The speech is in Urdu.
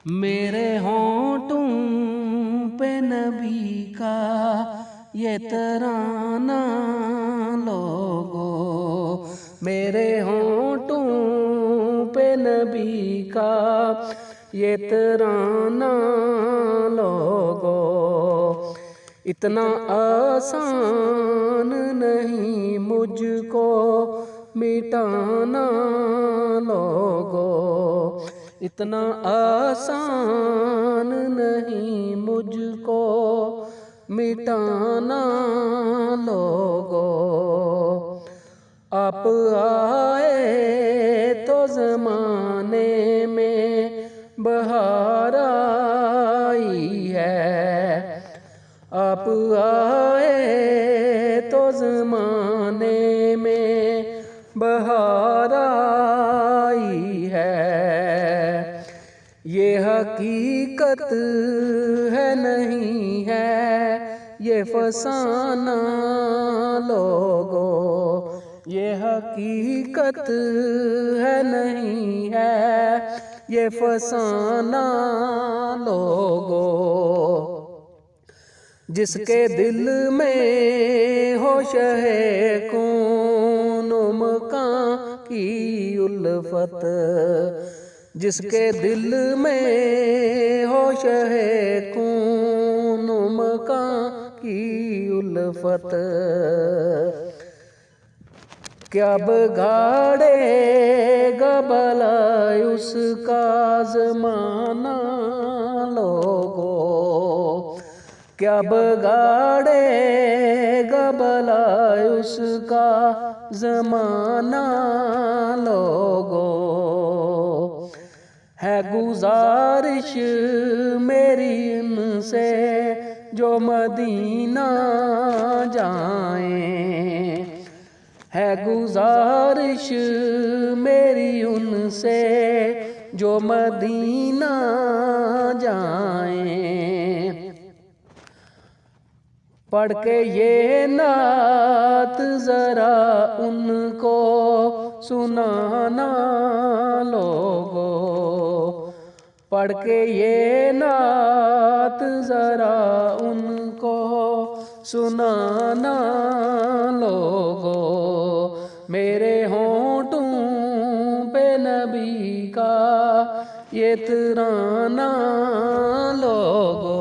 میرے ہونٹوں پہ نبی کا یہ ترانہ لوگو، میرے ہونٹوں پہ نبی کا یہ ترانہ لوگو، اتنا آسان نہیں مجھ کو مٹانا لوگو، اتنا آسان نہیں مجھ کو مٹانا لوگو، آپ آئے تو زمانے میں بہار آئی ہے، آپ آئے تو زمانے میں بہار آئی ہے، یہ حقیقت ہے نہیں ہے یہ فسانہ لوگو، یہ حقیقت ہے نہیں ہے یہ فسانہ لوگو، جس کے دل میں ہو شہ کون و مکان کی الفت، جس کے دل میں ہو شہ کون و مکان کی الفت، کیا بگاڑے گا بھلا اس کا زمانہ لوگو، کیا بگاڑے گا بھلا اس کا زمانہ لوگو، ہے گزارش میری ان سے جو مدینہ جائیں، ہے گزارش میری ان سے جو مدینہ جائیں، پڑھ کے یہ نعت ذرا ان کو سنانا لوگو، پڑھ کے یہ نعت ذرا ان کو سنانا لوگو، میرے ہونٹوں پہ نبی کا یہ ترانہ لوگو۔